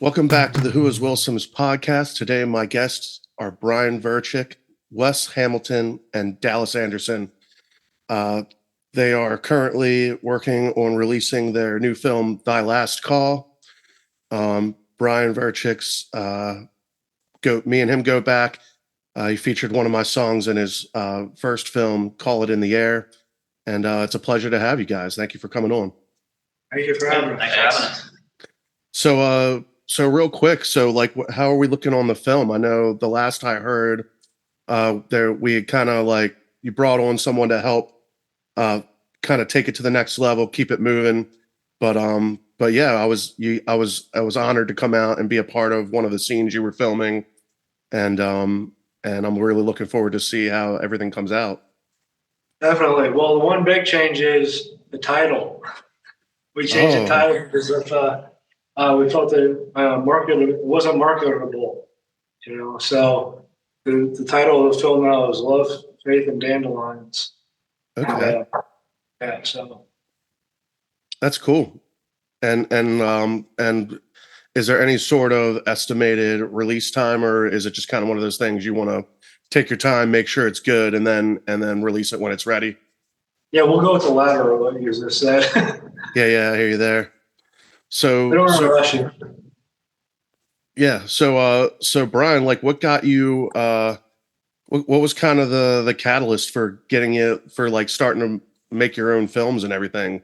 Welcome back to the Who is Wilson's podcast. Today, my guests are Brian Verchick, Wes Hamilton, and Dallas Anderson. They are currently working on releasing their new film, Thy Last Call. Brian Verchick's, me and him go back. He featured one of my songs in his first film, Call It in the Air. And it's a pleasure to have you guys. Thank you for coming on. Thank you for having us. Thanks for having us. So real quick, how are we looking on the film? I know the last I heard, we kind of like you brought on someone to help, kind of take it to the next level, keep it moving. But yeah, I was honored to come out and be a part of one of the scenes you were filming, and I'm really looking forward to see how everything comes out. Definitely. Well, the one big change is the title. We changed the title because we felt that it wasn't marketable, So the title of the film now is Love, Faith, and Dandelions. Okay. So That's cool. And is there any sort of estimated release time, or is it just kind of one of those things you want to take your time, make sure it's good, and then release it when it's ready? Yeah, we'll go with the latter, what you just said. Yeah, I hear you there. So we don't want to rush you. Yeah. So Brian, like, what got you? What was kind of the catalyst for getting you for like starting to make your own films and everything?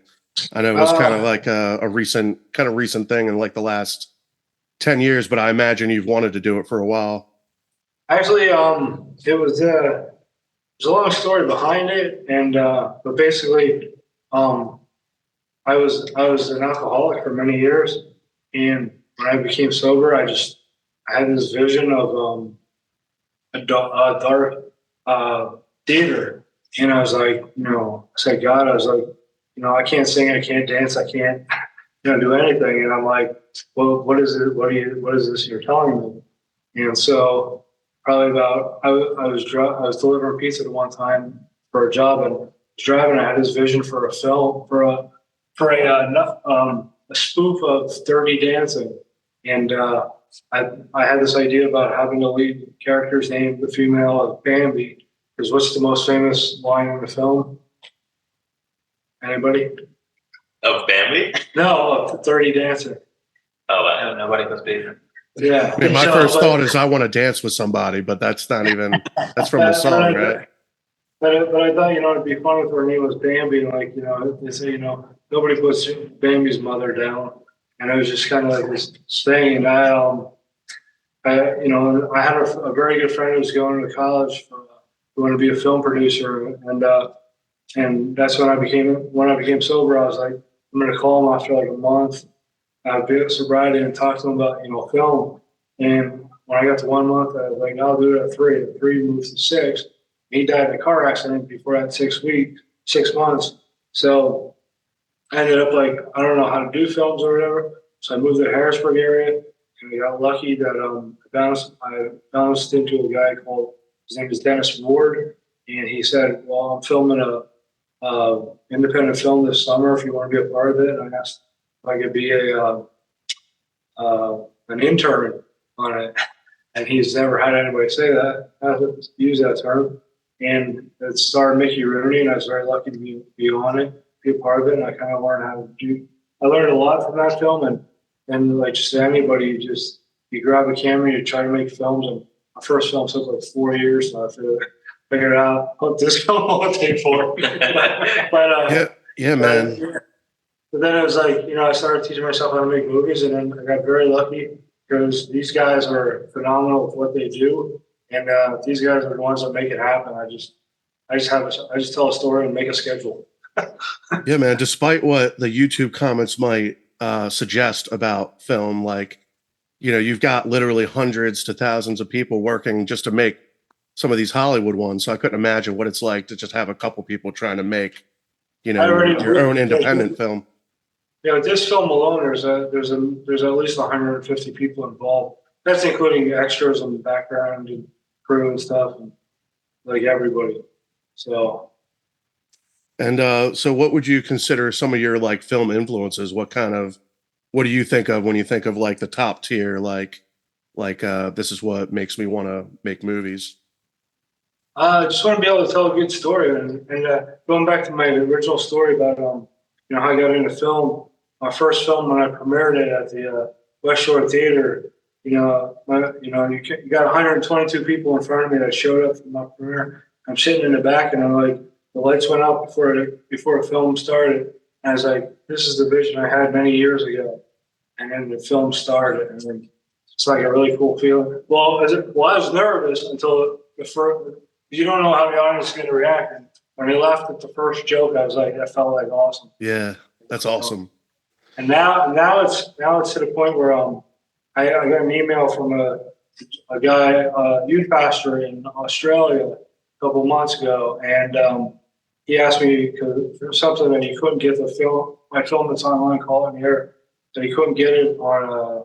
I know it was kind of like a recent thing in like the last 10 years, but I imagine you've wanted to do it for a while. Actually, there's a long story behind it, and but basically, I was an alcoholic for many years, and when I became sober, I had this vision of a dark theater, and I was like, I said, God, I was like, I can't sing, I can't dance, I can't, do anything, and I'm like, well, what is it? What is this you're telling me? And so probably about I was delivering pizza at one time for a job, and I was driving. I had this vision for a film for a spoof of Dirty Dancing, and I had this idea about having the lead character's name the female of Bambi, because what's the most famous line in the film? Anybody? Of Bambi? No, of Dirty Dancing. Oh, nobody was bigger. Yeah. I mean, my first thought is I want to dance with somebody, but that's not even that's from the song, right? But I thought, it'd be fun if her name was Bambi. Like, they say, nobody puts Bambi's mother down. And it was just kind of like this thing. And I had a very good friend who was going to college who wanted to be a film producer. And that's when I became sober. I was like, I'm going to call him after like a month of sobriety and talk to him about, film. And when I got to 1 month, I was like, I'll do it at 3. At 3 moved to 6. He died in a car accident before that 6 months. So I ended up like, I don't know how to do films or whatever. So I moved to the Harrisburg area, and I got lucky that I bounced into a guy his name is Dennis Ward. And he said, well, I'm filming a independent film this summer if you want to be a part of it. And I asked if I could be an intern on it. And he's never had anybody say that, use that term. And it starred Mickey Rooney, and I was very lucky to be on it, be a part of it. And I kind of learned how to do. I learned a lot from that film, and like just anybody, you grab a camera, you try to make films. And my first film took like 4 years, so I figured out what this film will take for. But yeah, man. But then it was like, I started teaching myself how to make movies, and then I got very lucky because these guys are phenomenal with what they do. And these guys are the ones that make it happen. I just tell a story and make a schedule. Yeah, man. Despite what the YouTube comments might suggest about film, like, you've got literally hundreds to thousands of people working just to make some of these Hollywood ones. So I couldn't imagine what it's like to just have a couple people trying to make, your own independent film. This film alone, there's at least 150 people involved. That's including extras and background and crew and stuff, and like everybody. So And so what would you consider some of your like film influences? What what do you think of when you think of like the top tier, this is what makes me want to make movies? I just want to be able to tell a good story, and going back to my original story about how I got into film. My first film when I premiered it at the West Shore Theater. You got 122 people in front of me that showed up for my premiere. I'm sitting in the back, and I'm like, the lights went out before the film started, and I was like, this is the vision I had many years ago, and then the film started, and then it's like a really cool feeling. Well, I was nervous until the first. You don't know how the audience is going to react. And when they laughed at the first joke, I was like, that felt like awesome. Yeah, that's awesome. And now it's to the point where I got an email from a guy, a youth pastor in Australia a couple of months ago, and he asked me for something that he couldn't get my film that's online called in here, that he couldn't get it on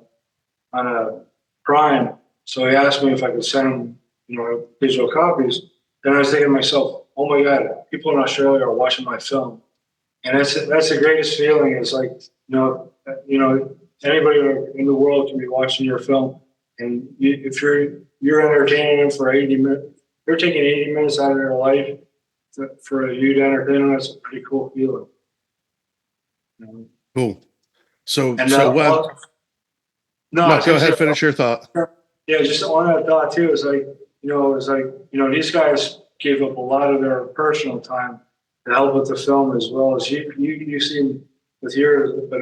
a Prime. So he asked me if I could send him digital copies. Then I was thinking to myself, oh my God, people in Australia are watching my film. And that's the greatest feeling. It's like, anybody in the world can be watching your film. And if you're entertaining them for 80 minutes, you're taking 80 minutes out of their life for you to entertain them. That's a pretty cool feeling. Cool. So And, go ahead, finish your thought. Yeah, just on that thought too, these guys gave up a lot of their personal time to help with the film as well as you see with yours, but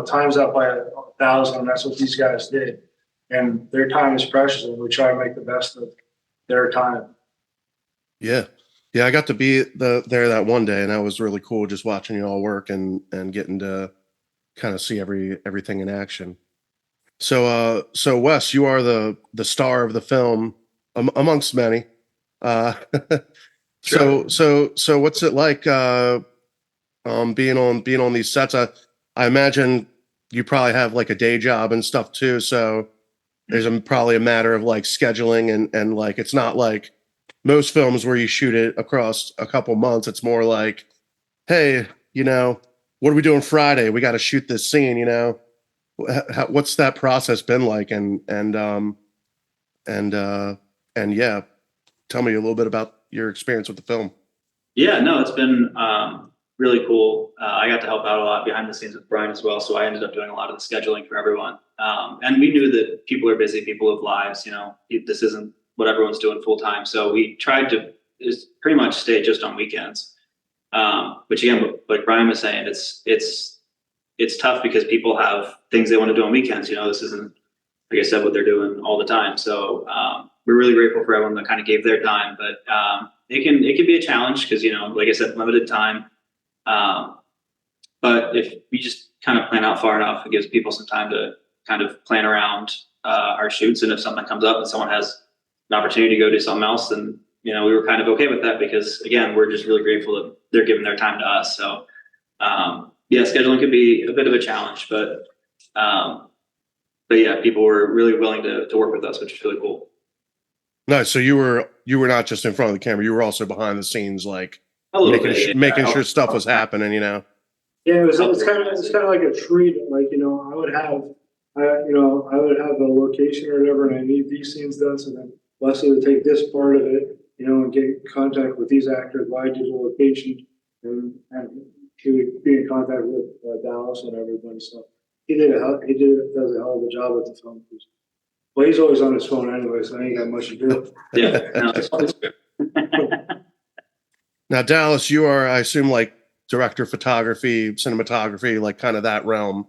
times out by 1,000. That's what these guys did, and their time is precious, and we try to make the best of their time. Yeah, I got to be there that one day, and that was really cool. Just watching you all work and getting to kind of see everything in action. So Wes, you are the star of the film amongst many. Sure. So what's it like being on these sets? I imagine you probably have like a day job and stuff too. So there's probably a matter of like scheduling and like it's not like most films where you shoot it across a couple months. It's more like, hey, what are we doing Friday? We got to shoot this scene. What's that process been like? And yeah, tell me a little bit about your experience with the film. Yeah, no, it's been really cool. I got to help out a lot behind the scenes with Brian as well, so I ended up doing a lot of the scheduling for everyone. And we knew that people are busy, people have lives. This isn't what everyone's doing full time, so we tried to just pretty much stay just on weekends. Which again, like Brian was saying, it's tough because people have things they want to do on weekends. This isn't, like I said, what they're doing all the time. So we're really grateful for everyone that kind of gave their time, but it can be a challenge because, like I said, limited time. But if we just kind of plan out far enough, it gives people some time to kind of plan around our shoots. And if something comes up and someone has an opportunity to go do something else, then, we were kind of okay with that because, again, we're just really grateful that they're giving their time to us. So, yeah, scheduling could be a bit of a challenge, but yeah, people were really willing to work with us, which is really cool. Nice. So you were not just in front of the camera; you were also behind the scenes, like making sure stuff was happening. Yeah, it's kind of like a treat. Like I would have a location or whatever, and I need these scenes done. So then Leslie would take this part of it, and get in contact with these actors via digital location, and he would be in contact with Dallas and everybody. So he does a hell of a job with the film. Well, he's always on his phone anyway, so I ain't got much to do. Yeah. No, it's good. Now, Dallas, you are, I assume, like director of photography, cinematography, like kind of that realm.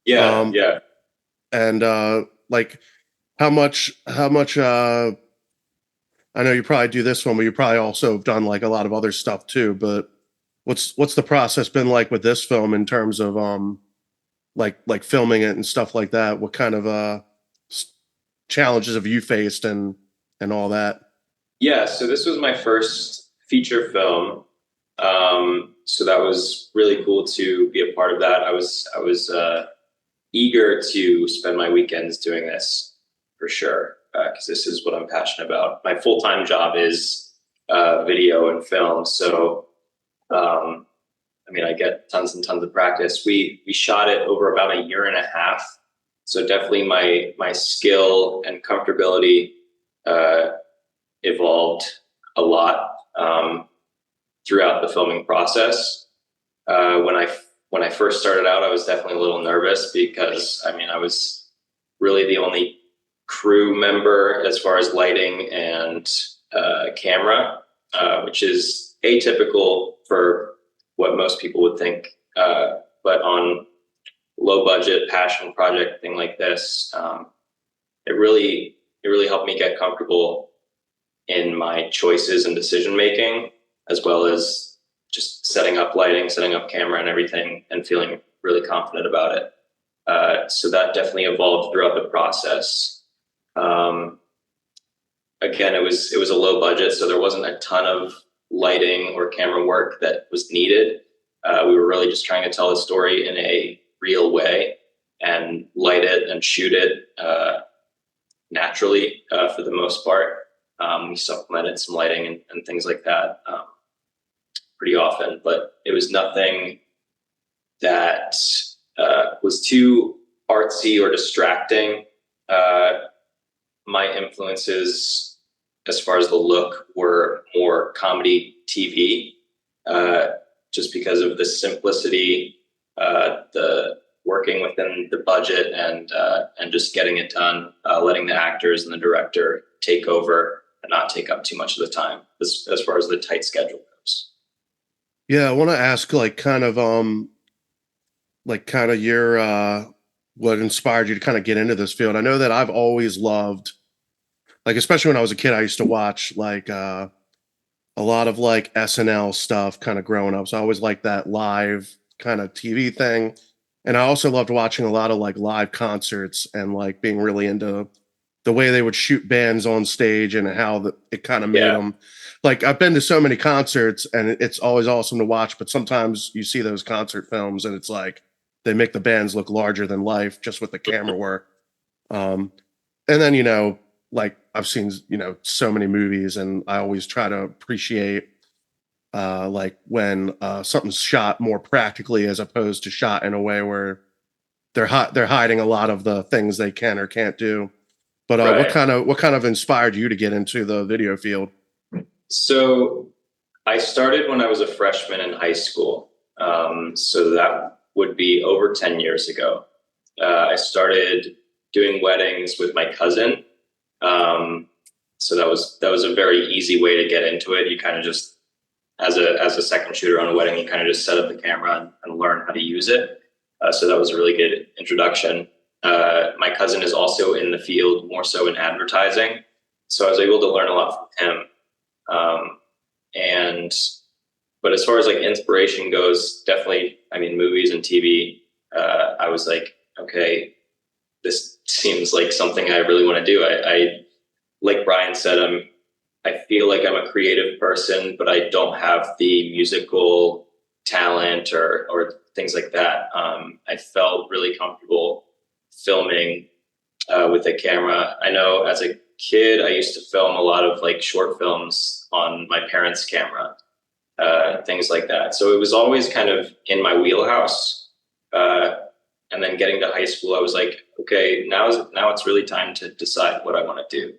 Yeah. Yeah. And like how much I know you probably do this one, but you probably also have done like a lot of other stuff too. But what's the process been like with this film in terms of like filming it and stuff like that? What kind of challenges have you faced and all that? Yeah. So this was my first feature film. So that was really cool to be a part of that. I was eager to spend my weekends doing this for sure. Because this is what I'm passionate about. My full-time job is video and film. So, mean, I get tons and tons of practice. We shot it over about a year and a half. So definitely my skill and comfortability evolved a lot throughout the filming process. When I first started out, I was definitely a little nervous because I mean, I was really the only crew member as far as lighting and camera, which is atypical for what most people would think. But on low budget passion project thing like this, it really helped me get comfortable in my choices and decision making, as well as just setting up lighting, setting up camera and everything, and feeling really confident about it. So that definitely evolved throughout the process. Again, it was a low budget, so there wasn't a ton of lighting or camera work that was needed. We were really just trying to tell the story in a real way and light it and shoot it naturally for the most part. We supplemented some lighting and things like that pretty often, but it was nothing that was too artsy or distracting. My influences as far as the look were more comedy TV, just because of the simplicity, the working within the budget, and just getting it done, letting the actors and the director take over and not take up too much of the time as far as the tight schedule goes. Yeah, I want to ask your what inspired you to kind of get into this field. I know that I've always loved, like, especially when I was a kid, I used to watch like a lot of like SNL stuff kind of growing up. So I always liked that live kind of TV thing. And I also loved watching a lot of like live concerts and like being really into the way they would shoot bands on stage and how it kind of made them. Like, I've been to so many concerts and it's always awesome to watch, but sometimes you see those concert films and it's like they make the bands look larger than life just with the camera work. And then, like I've seen, so many movies, and I always try to appreciate like when something's shot more practically as opposed to shot in a way where they're hiding a lot of the things they can or can't do. But Right. what kind of inspired you to get into the video field? So I started when I was a freshman in high school. So that would be over 10 years ago. I started doing weddings with my cousin. So that was a very easy way to get into it. You kind of just, as a second shooter on a wedding, you kind of just set up the camera and learn how to use it. So that was a really good introduction. My cousin is also in the field, more so in advertising. So I was able to learn a lot from him. But as far as like inspiration goes, definitely, I mean, movies and TV, I was like, okay, this seems like something I really want to do. I like Brian said, I feel like I'm a creative person, but I don't have the musical talent or things like that. I felt really comfortable filming with a camera. I know as a kid, I used to film a lot of like short films on my parents' camera, things like that. So it was always kind of in my wheelhouse. And then getting to high school, I was like, okay, now it's really time to decide what I want to do.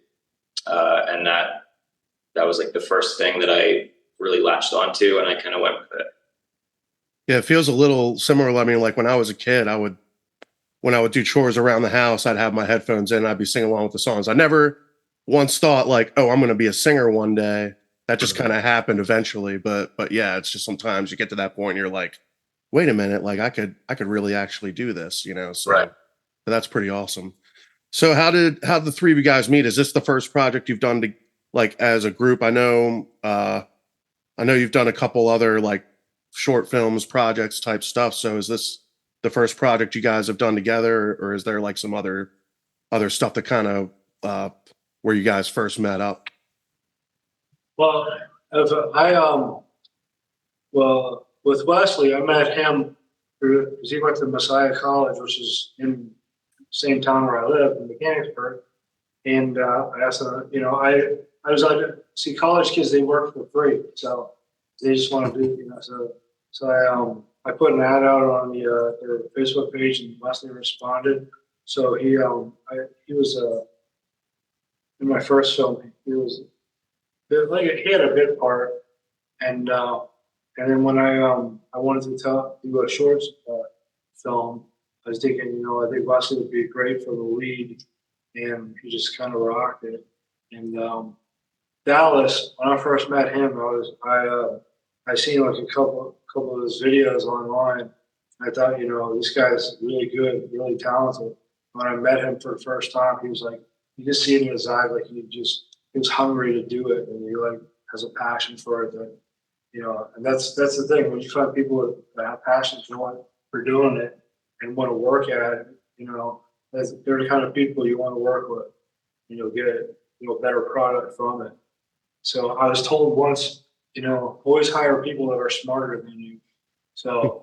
And that was like the first thing that I really latched onto, and I kind of went with it. Yeah, it feels a little similar. I mean, like when I was a kid, when I would do chores around the house, I'd have my headphones in, I'd be singing along with the songs. I never once thought like, oh, I'm going to be a singer one day. That just kind of happened eventually. But yeah, it's just sometimes you get to that point and you're like, wait a minute, like I could really actually do this, So Right. That's pretty awesome. So how did the three of you guys meet? Is this the first project you've done to, like, as a group? I know you've done a couple other like short films, projects type stuff. So is this the first project you guys have done together, or is there like some other stuff that kind of where you guys first met up? Well, with Wesley, I met him because he went to Messiah College, which is in the same town where I live in Mechanicsburg. And I asked him, I was like, see, college kids, they work for free. So they just want to do, so So I put an ad out on their Facebook page, and Wesley responded. So he was in my first film. He was like he had a bit part, and then when I wanted to do a short film, I was thinking, I think Wesley would be great for the lead, and he just kind of rocked it. And Dallas, when I first met him, I seen like a couple of his videos online. I thought, this guy's really good, really talented. When I met him for the first time, he was like, you just see it in his eyes, like he was hungry to do it, and he like has a passion for it. That, and that's the thing, when you find people that have passions for doing it and want to work at it, they're the kind of people you want to work with. Get a better product from it. So I was told once, always hire people that are smarter than you. So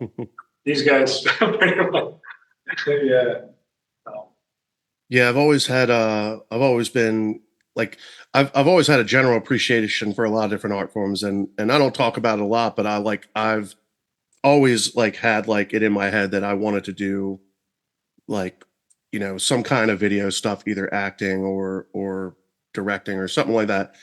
these guys, yeah. Yeah, I've always been like, I've always had a general appreciation for a lot of different art forms, and I don't talk about it a lot, but I've always like had like it in my head that I wanted to do like, some kind of video stuff, either acting or directing or something like that.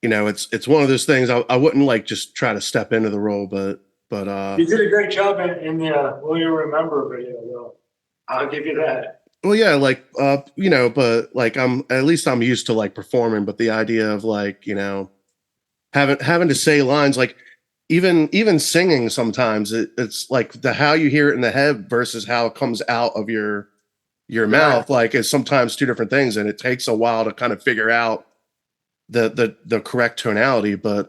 It's one of those things I wouldn't like just try to step into the role, but You did a great job in the Will You Remember video, though. I'll give you that. well, yeah, like, but like at least I'm used to like performing, but the idea of like, having to say lines, like even singing sometimes it's like the how you hear it in the head versus how it comes out of your mouth, like is sometimes two different things, and it takes a while to kind of figure out the correct tonality. But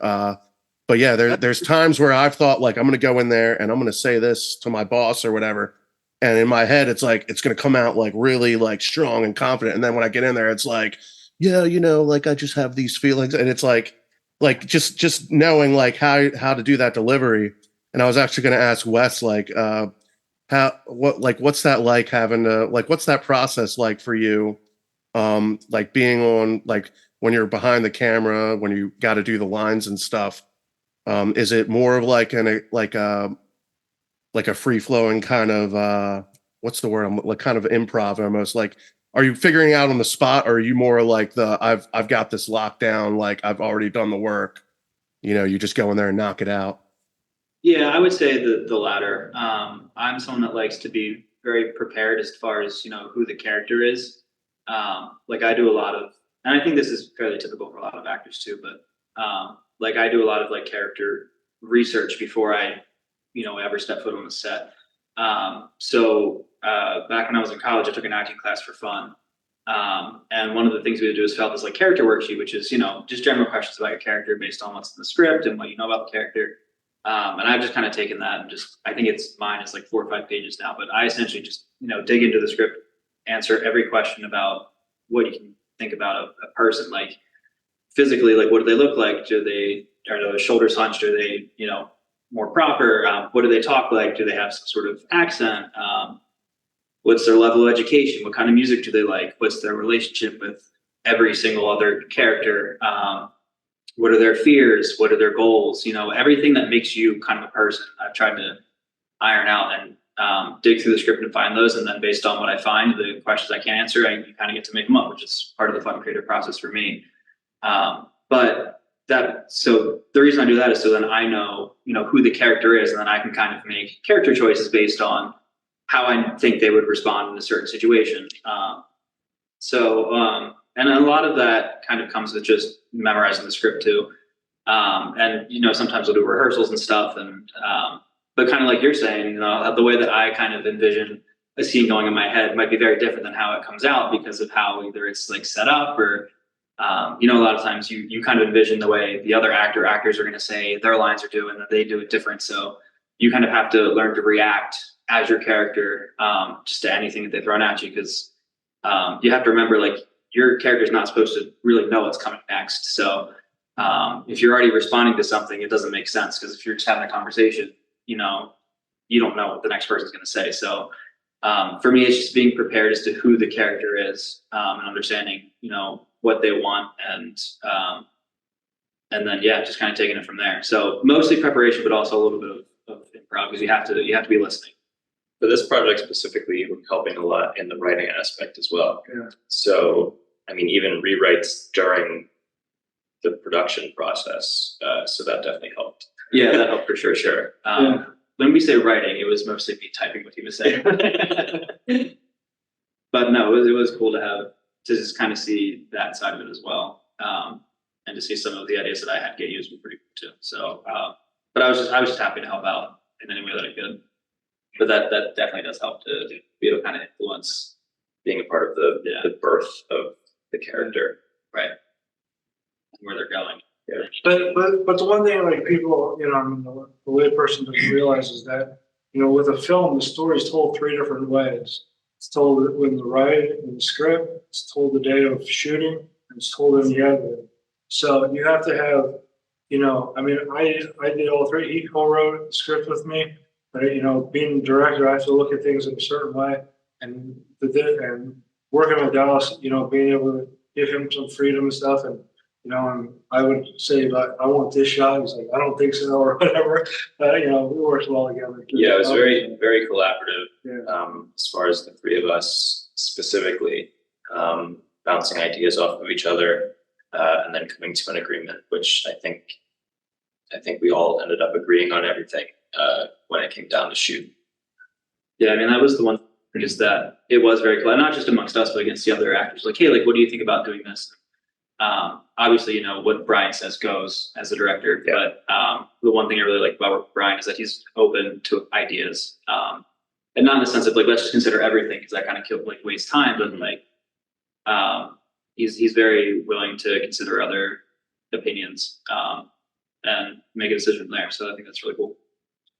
yeah, there's times where I've thought like I'm gonna go in there and I'm gonna say this to my boss or whatever. And in my head, it's like it's gonna come out like really like strong and confident. And then when I get in there, it's like, yeah, like I just have these feelings. And it's like just knowing like how to do that delivery. And I was actually gonna ask Wes, like, what's that like having to like what's that process like for you? Like being on like when you're behind the camera, when you got to do the lines and stuff. Is it more of like like a free flowing kind of what's the word? I'm like kind of improv almost. Like, are you figuring out on the spot, or are you more like I've got this locked down, like I've already done the work? You just go in there and knock it out. Yeah, I would say the latter. I'm someone that likes to be very prepared as far as who the character is. Like I do a lot of, and I think this is fairly typical for a lot of actors too. But like I do a lot of like character research before I, ever step foot on the set. So back when I was in college, I took an acting class for fun. And one of the things we would do is fill out this like character worksheet, which is just general questions about your character based on what's in the script and what you know about the character. And I've just kind of taken that and I think mine is like 4 or 5 pages now, but I essentially just, dig into the script, answer every question about what you can think about a person, like physically, like what do they look like? Are their shoulders hunched? Are they, more proper? What do they talk like? Do they have some sort of accent? What's their level of education? What kind of music do they like? What's their relationship with every single other character? What are their fears? What are their goals? Everything that makes you kind of a person. I've tried to iron out and dig through the script and find those. And then based on what I find, the questions I can't answer, I kind of get to make them up, which is part of the fun creative process for me. So the reason I do that is so then I know, who the character is, and then I can kind of make character choices based on how I think they would respond in a certain situation. And a lot of that kind of comes with just memorizing the script too. And sometimes we'll do rehearsals and stuff, and but kind of like you're saying, the way that I kind of envision a scene going in my head might be very different than how it comes out because of how either it's like set up or a lot of times you kind of envision the way the other actors are going to say their lines are doing, that they do it different. So you kind of have to learn to react as your character just to anything that they throw at you, because you have to remember, like, your character's not supposed to really know what's coming next. So if you're already responding to something, it doesn't make sense, because if you're just having a conversation, you don't know what the next person's going to say. So for me, it's just being prepared as to who the character is and understanding, what they want, and then just kind of taking it from there. So mostly preparation, but also a little bit of because you have to be listening. For this project specifically, you were helping a lot in the writing aspect as well. Yeah. So, I mean, even rewrites during the production process. So that definitely helped. Yeah, that helped for sure. When we say writing, it was mostly me typing what he was saying. But no, it was cool to just kind of see that side of it as well, and to see some of the ideas that I had get used were pretty cool too. So, but I was just happy to help out in any way that I could. But that definitely does help to be able to kind of influence Being a part of the birth of the character. right where they're going. Yeah. But the one thing like people, you know, I mean, the layperson doesn't realize is that, you know, with a film, the story is told three different ways. It's told in the writing, in the script, it's told the day of shooting, and it's told in the editing. So you have to have, you know, I mean, I did all three. He co-wrote the script with me, but, you know, being a director, I have to look at things in a certain way, and working with Dallas, you know, being able to give him some freedom and stuff, and you know, and I would say, like, I want this shot. He's like, I don't think so, or whatever. You know, we worked well together. Yeah, it was very, very collaborative. Yeah. As far as the three of us specifically, bouncing ideas off of each other, and then coming to an agreement, which I think we all ended up agreeing on everything when it came down to shoot. Yeah, I mean, that was the one thing, is that it was very cool, not just amongst us, but against the other actors. Like, hey, like, what do you think about doing this? Obviously, you know, what Brian says goes as a director, Yeah. but the one thing I really like about Brian is that he's open to ideas, and not in the sense of like, let's just consider everything, because that kind of wastes time, but like, he's very willing to consider other opinions, and make a decision there. So I think that's really cool.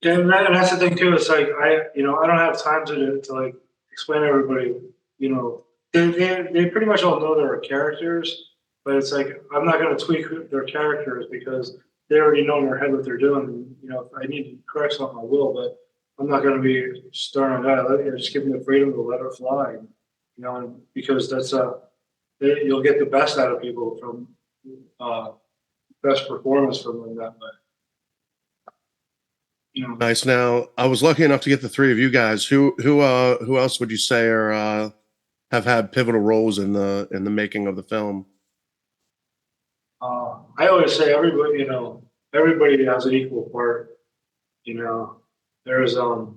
Yeah, and that's the thing too. It's like I don't have time to like explain to everybody. You know, they pretty much all know their characters. But it's like, I'm not going to tweak their characters because they already know in their head what they're doing. And, you know, if I need to correct something, I will, but I'm not going to be stern on that. Just give them the freedom to let it fly. You know, because that's you'll get the best out of people from best performance from them that way. You know. Nice. Now, I was lucky enough to get the three of you guys. Who else would you say are have had pivotal roles in the making of the film? I always say everybody has an equal part. You know, there's Colt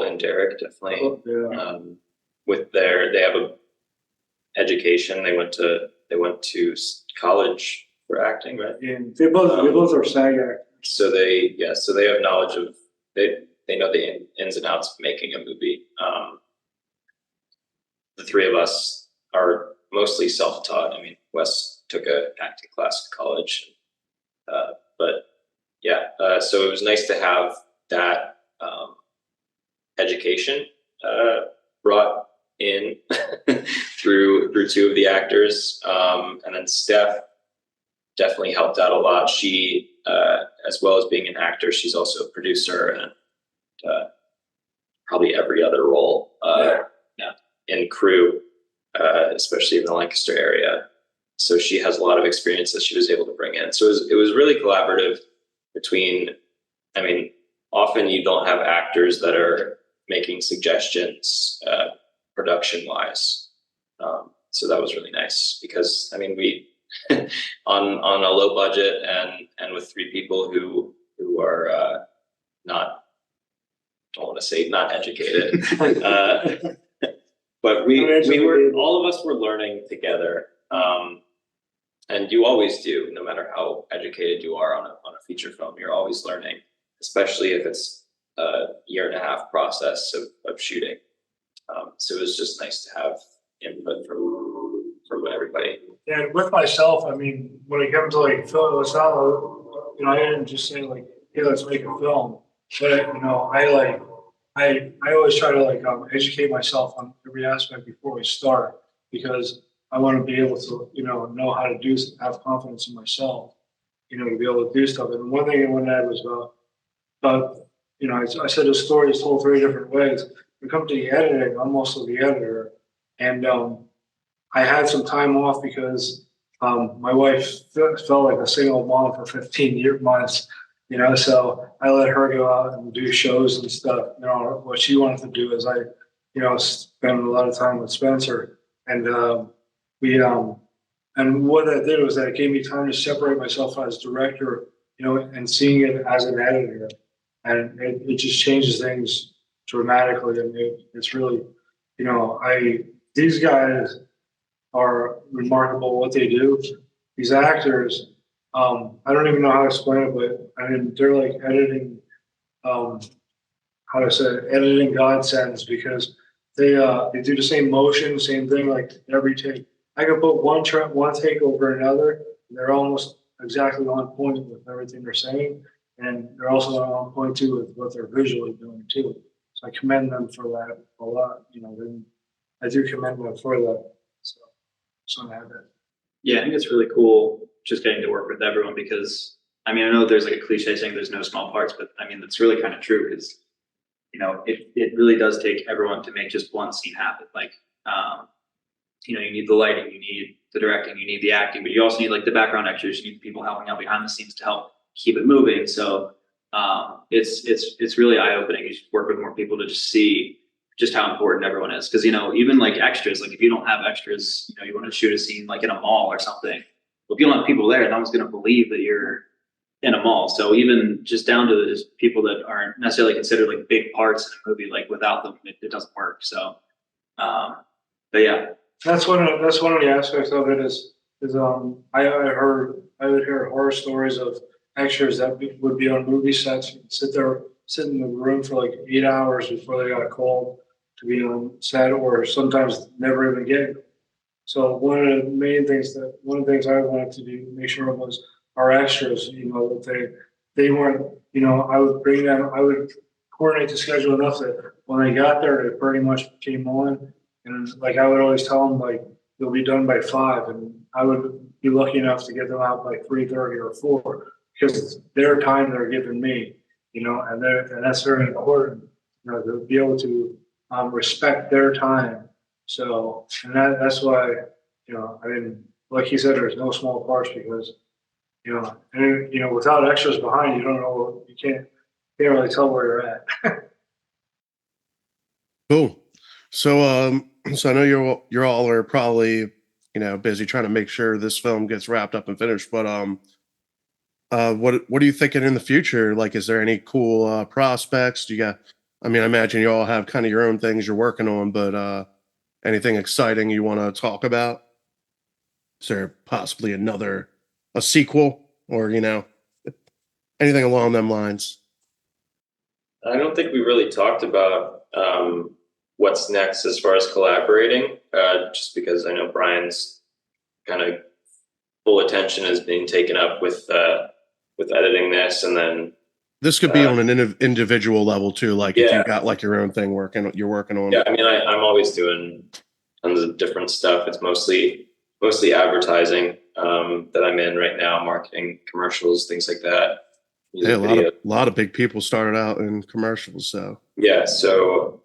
and Derek definitely. yeah. They have a education. They went to college for acting, right? And they both are SAG actors. So they have knowledge of they know the ins and outs of making a movie. The three of us are mostly self-taught. I mean, Wes took a acting class at college, but yeah. So it was nice to have that education brought in through two of the actors, and then Steph definitely helped out a lot. She, as well as being an actor, she's also a producer and probably every other role in crew, especially in the Lancaster area. So she has a lot of experience that she was able to bring in. So it was really collaborative between, I mean, often you don't have actors that are making suggestions production wise. So that was really nice because, I mean, we on a low budget and with three people who are not, don't want to say not educated, but we were, all of us were learning together. And you always do, no matter how educated you are on a feature film, you're always learning, especially if it's a 1.5-year process of shooting. So it was just nice to have input from everybody. And with myself, I mean, when it comes to like film, it's not, you know, I didn't just say like, hey, let's make a film. But you know, I always try to like educate myself on every aspect before we start, because I want to be able to, you know how to have confidence in myself, you know, to be able to do stuff. And one thing I wanted to add was about, you know, I said the story is told 3 different ways. When it comes to the editing, I'm also the editor. And I had some time off because my wife felt like a single mom for 15 months. you know, so I let her go out and do shows and stuff. You know, what she wanted to do is you know, spend a lot of time with Spencer, and we and what that did was that it gave me time to separate myself as director, you know, and seeing it as an editor, and it just changes things dramatically. And it's really, you know, these guys are remarkable what they do. These actors, I don't even know how to explain it, but I mean, they're like editing, how to say it, editing godsends, because they do the same motion, same thing, like every take. I could put one take over another, and they're almost exactly on point with everything they're saying, and they're also on point too with what they're visually doing too. So I commend them for that a lot. You know, I do commend them for that. So I have that. Yeah, I think it's really cool just getting to work with everyone because I mean I know there's like a cliche saying there's no small parts, but I mean that's really kind of true because you know it really does take everyone to make just one scene happen. Like you know, you need the lighting, you need the directing, you need the acting, but you also need like the background extras, you need people helping out behind the scenes to help keep it moving. So it's really eye opening. You should work with more people to just see just how important everyone is. Because you know, even like extras, like if you don't have extras, you know, you want to shoot a scene like in a mall or something. Well, if you don't have people there, no one's going to believe that you're in a mall. So even just down to just people that aren't necessarily considered like big parts in a movie, like without them, it doesn't work. So, but yeah, that's one of the aspects of it is I would hear horror stories of extras that would be on movie sets and sit in the room for like 8 hours before they got called to be on set, or sometimes never even get it. So one of the things I wanted to do, make sure was our extras, you know, that they weren't, you know, I would coordinate the schedule enough that when they got there, it pretty much came on. And like I would always tell them, like they'll be done by 5, and I would be lucky enough to get them out by 3:30 or 4 because it's their time they're giving me, you know, and that's very important, you know, to be able to respect their time. So, and that's why, you know, I mean, like he said, there's no small parts because, you know, and you know, without extras behind, you don't know, you can't really tell where you're at. Cool. So I know you're all are probably, you know, busy trying to make sure this film gets wrapped up and finished. But what are you thinking in the future? Like, is there any cool prospects? Do you got? I mean, I imagine you all have kind of your own things you're working on, but anything exciting you want to talk about? Is there possibly a sequel, or you know, anything along them lines? I don't think we really talked about what's next as far as collaborating, just because I know Brian's kind of full attention is being taken up with editing this, and then This could be on an individual level too. Like if yeah. you got like your own thing you're working on. Yeah, I mean, I'm always doing tons of different stuff. It's mostly advertising that I'm in right now, marketing, commercials, things like that. Yeah, a lot of big people started out in commercials. So yeah, so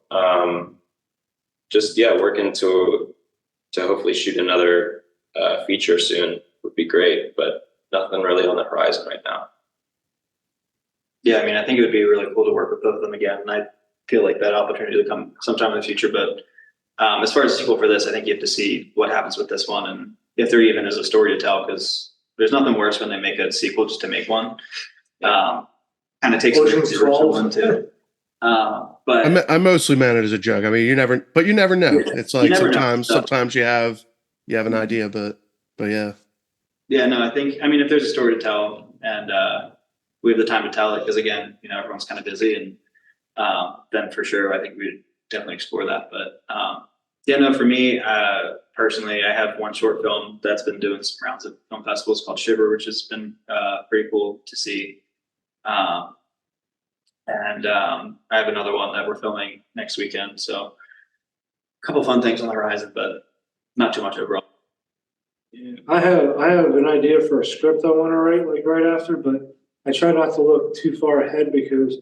just working to hopefully shoot another feature soon would be great, but nothing really on the horizon right now. yeah, I mean, I think it would be really cool to work with both of them again, and I feel like that opportunity will come sometime in the future. But as far as a sequel for this, I think you have to see what happens with this one, and if there even is a story to tell, because there's nothing worse when they make a sequel just to make one. Kind of takes away from the original one too. But I mostly meant it as a joke. I mean, you never know. It's like sometimes you have an idea, but yeah. Yeah, no, I mean, if there's a story to tell and we have the time to tell it, because again, you know, everyone's kind of busy, and then for sure, I think we'd definitely explore that. But yeah, no, for me personally, I have one short film that's been doing some rounds at film festivals called Shiver, which has been pretty cool to see. And I have another one that we're filming next weekend. So a couple fun things on the horizon, but not too much overall. Yeah, I have an idea for a script I want to write like right after, but I try not to look too far ahead because,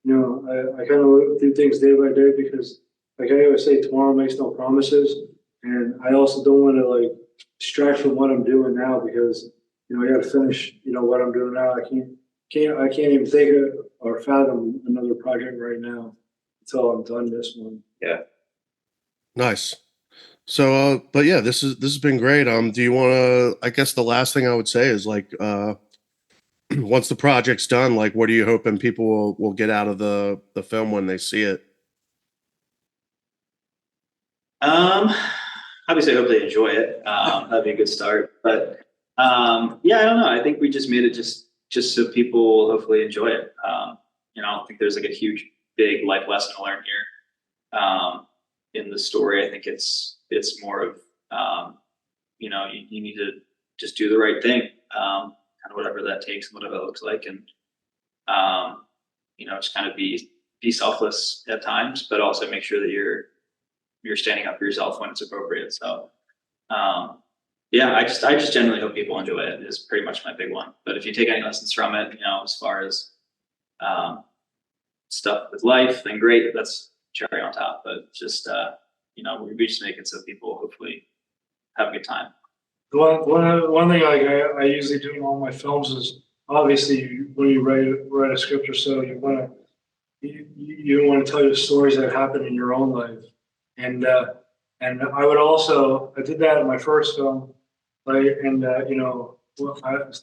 you know, I kind of do things day by day because, like I always say, tomorrow makes no promises. And I also don't want to like distract from what I'm doing now because, you know, I got to finish, you know, what I'm doing now. I can't I can't even think of or fathom another project right now until I'm done this one. Nice. So, but yeah, this has been great. Do you want to? I guess the last thing I would say is like, once the project's done, like, what are you hoping people will get out of the film when they see it? Obviously, I hope they enjoy it. That'd be a good start. But yeah, I don't know. I think we just made it just so people hopefully enjoy it. You know, I don't think there's like a huge, big life lesson to learn here in the story. I think it's more of you know, you need to just do the right thing, kind of whatever that takes and whatever it looks like, and you know, just kind of be selfless at times, but also make sure that you're standing up for yourself when it's appropriate. So, yeah, I just genuinely hope people enjoy it is pretty much my big one. But if you take any lessons from it, you know, as far as stuff with life, then great. That's cherry on top. But just you know, we just make it so people hopefully have a good time. One thing I usually do in all my films is obviously when you write a script or so, you want to tell your stories that happen in your own life. And I would also, I did that in my first film, like, and you know,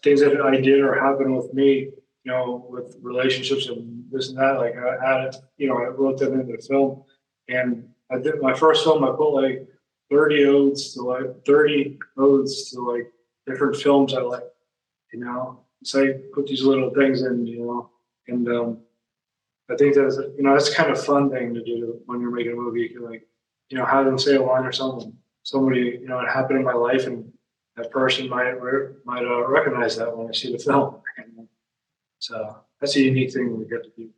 things that I did or happened with me, you know, with relationships and this and that, like I added, you know, I wrote them into the film. And I did my first film, I put like 30 odes to like different films I like, you know. So I put these little things in, you know, and I think that's, you know, that's kind of fun thing to do when you're making a movie. You can, like, you know, have them say a line or somebody, you know, it happened in my life, and that person might recognize that when I see the film. And so that's a unique thing we get to do.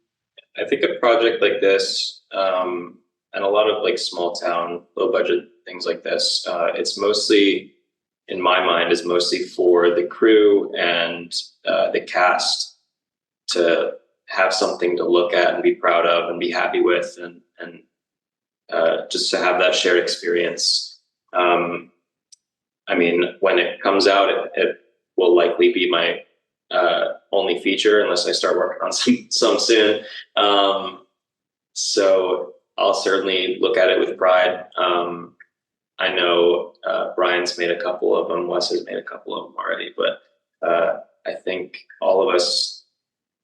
I think a project like this, and a lot of like small town, low budget things like this, it's mostly, in my mind, is mostly for the crew and the cast to have something to look at and be proud of and be happy with, and just to have that shared experience. I mean, when it comes out, it will likely be my only feature unless I start working on some soon. So I'll certainly look at it with pride. I know Brian's made a couple of them, Wes has made a couple of them already, but I think all of us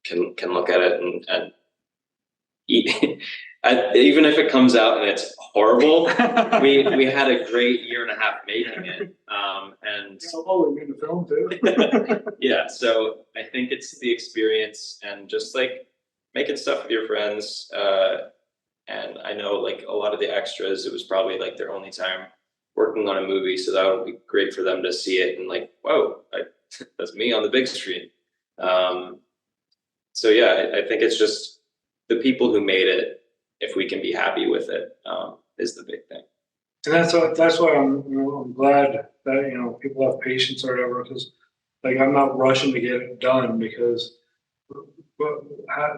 can look at it and eat. Even if it comes out and it's horrible, we had a great year and a half making it, and we made the film too. yeah. So I think it's the experience and just like making stuff with your friends. And I know like a lot of the extras, it was probably like their only time working on a movie, so that would be great for them to see it and like, whoa, that's me on the big screen. So yeah, I think it's just the people who made it. If we can be happy with it, is the big thing. And that's why I'm, you know, I'm glad that, you know, people have patience or whatever, because like I'm not rushing to get it done, because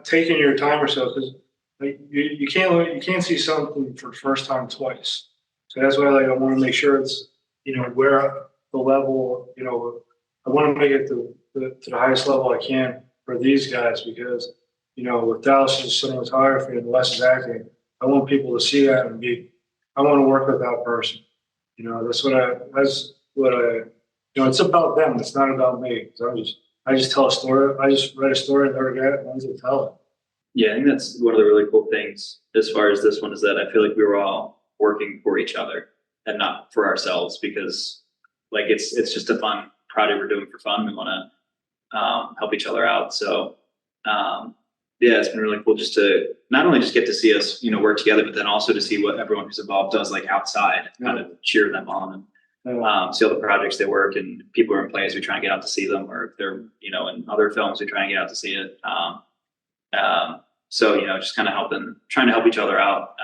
taking your time or so, because like you can't see something for the first time twice. So that's why like I want to make sure it's, you know, where the level, you know, I want to make it to the highest level I can for these guys, because, you know, with Dallas's cinematography and Wes's acting, I want people to see that and I want to work with that person. You know, that's what you know, it's about them. It's not about me. I just tell a story. I just write a story and never get ones that tell it. Yeah, I think that's one of the really cool things as far as this one is that I feel like we were all working for each other and not for ourselves, because like it's just a fun project we're doing for fun. We want to help each other out. So yeah, it's been really cool just to not only just get to see us, you know, work together, but then also to see what everyone who's involved does like outside, kind of cheer them on and see all the projects they work, and people are in plays, we try and get out to see them, or if they're, you know, in other films, we try and get out to see it. So, you know, just kind of trying to help each other out,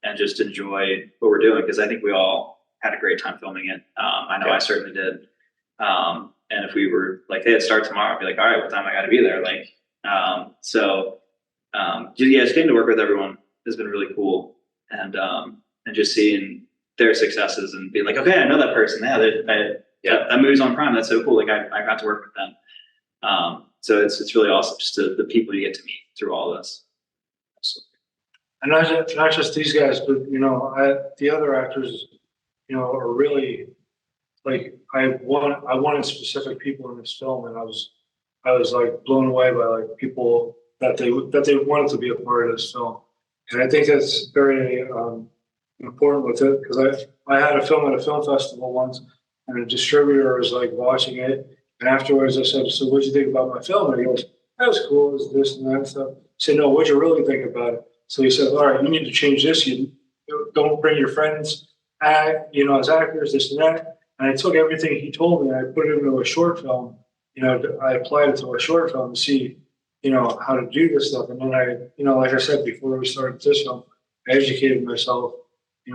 and just enjoy what we're doing, because I think we all had a great time filming it. I know I certainly did. And if we were like, hey, let's start tomorrow, I'd be like, all right, what time I got to be there? Like, yeah, just getting to work with everyone has been really cool, and just seeing their successes and being like, okay, I know that person. Yeah, that movie's on Prime. That's so cool. Like I got to work with them. So it's really awesome just the people you get to meet through all this. And not just these guys, but the other actors, are really like I wanted specific people in this film, and I was like blown away by like people that they wanted to be a part of this film, and I think that's very important with it because I had a film at a film festival once, and a distributor was like watching it, and afterwards I said, "So what'd you think about my film?" And he goes, "That was cool, it was this and that stuff." I said, "No, what'd you really think about it?" So he said, "All right, you need to change this. You don't bring your friends, as actors, this and that." And I took everything he told me and I put it into a short film. I applied it to a short film to see, how to do this stuff. And then like I said before we started this film, I educated myself,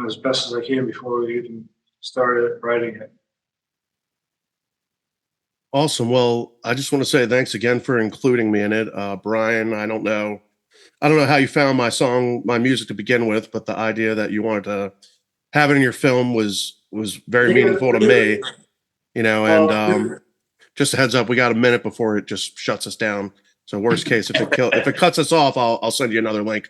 as best as I can before we even started writing it. Awesome. Well, I just want to say thanks again for including me in it. Brian, I don't know how you found my music to begin with, but the idea that you wanted to have it in your film was very meaningful to me, and just a heads up, we got a minute before it just shuts us down. So worst case, if it cuts us off, I'll send you another link.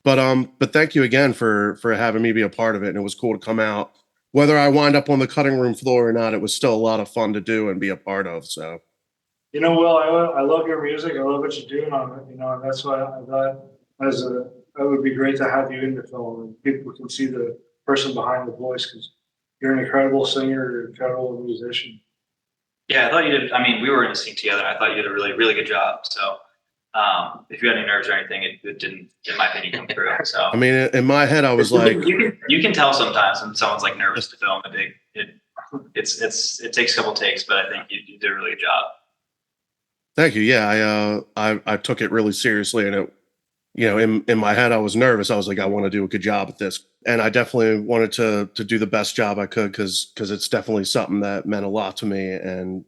But thank you again for having me be a part of it. And it was cool to come out. Whether I wind up on the cutting room floor or not, it was still a lot of fun to do and be a part of. So, Will, I love your music. I love what you're doing on it. And that's why I thought that would be great to have you in the film and people can see the person behind the voice because you're an incredible singer, you're an incredible musician. Yeah, I thought you did. I mean, we were in a scene together. I thought you did a really, really good job. So, if you had any nerves or anything, it didn't, in my opinion, come through. So, I mean, in my head, I was like, you can tell sometimes when someone's like nervous to film it takes a couple takes, but I think you did a really good job. thank you. Yeah, I took it really seriously, and it, in my head, I was nervous. I was like, I want to do a good job at this, and I definitely wanted to do the best job I could because it's definitely something that meant a lot to me, and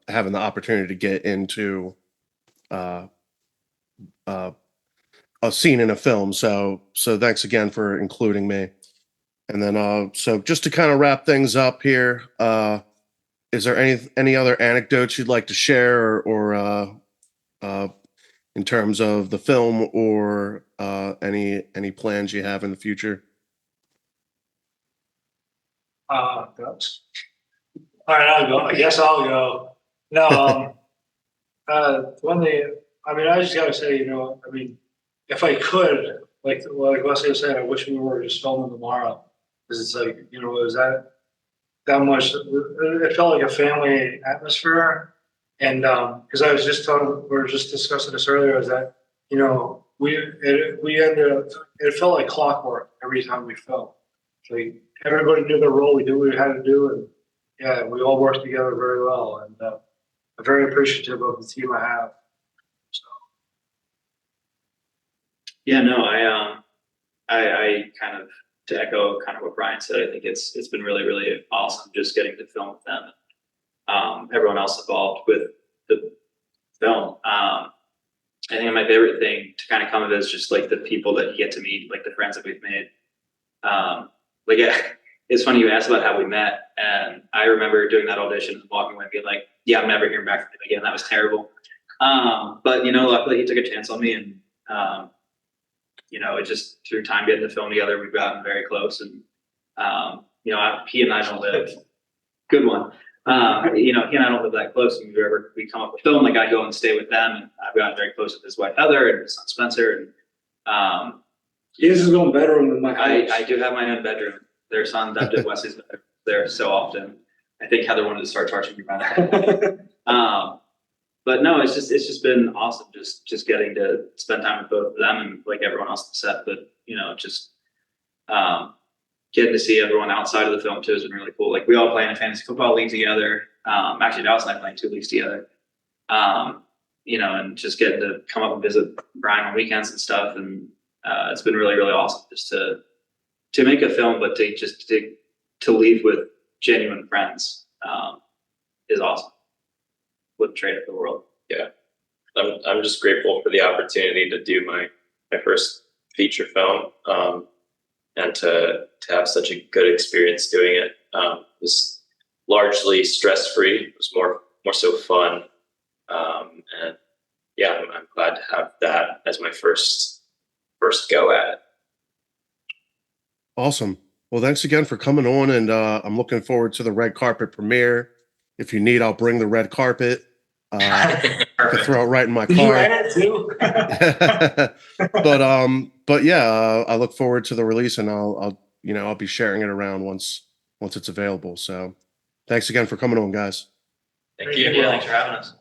having the opportunity to get into a scene in a film. So thanks again for including me. And then so just to kind of wrap things up here, is there any other anecdotes you'd like to share or in terms of the film or any plans you have in the future? That's all right. I'll go. I guess I'll go. No, one thing. I mean, I just gotta say, I mean, if I could, like Wesley was saying, I wish we were just filming tomorrow because it's like, it was that much. It felt like a family atmosphere, and because I was just talking, we were just discussing this earlier, is that we ended up. It felt like clockwork every time we filmed. Like everybody knew their role. We knew what we had to do, and yeah, we all worked together very well. And I'm very appreciative of the team I have. So. Yeah, no, I kind of, to echo kind of what Brian said, I think it's been really, really awesome just getting to film with them. Everyone else involved with the film. I think my favorite thing to kind of come of it is just like the people that you get to meet, like the friends that we've made. Yeah, it's funny you asked about how we met, and I remember doing that audition and walking away and being like, yeah, I'm never hearing back from him again. That was terrible. But luckily he took a chance on me, and it just through time getting the film together, we've gotten very close, and he and I don't live. Good one. He and I don't live that close, and we come up with film, like I go and stay with them, and I've gotten very close with his wife Heather and his son Spencer, and he has his own bedroom in my house. I do have my own bedroom. Their son dubbed it Wesley's bedroom there so often. I think Heather wanted to start charging me by that. But no, it's just been awesome just getting to spend time with both of them and like everyone else on the set. But just getting to see everyone outside of the film too has been really cool. Like we all play in a fantasy football league together. Actually, Dallas and I playing 2 leagues together. And just getting to come up and visit Brian on weekends and stuff. And it's been really, really awesome just to make a film, but to leave with genuine friends is awesome. Wouldn't trade it for the world. Yeah, I'm just grateful for the opportunity to do my first feature film, and to have such a good experience doing it. It was largely stress free. It was more so fun, And yeah, I'm glad to have that as my first go at it. Awesome. Well, thanks again for coming on, and I'm looking forward to the red carpet premiere. If you need, I'll bring the red carpet. I could throw it right in my Did you car. write it too? But yeah, I look forward to the release, and I'll be sharing it around once it's available. So, thanks again for coming on, guys. Thank you. Yeah, thanks for having us.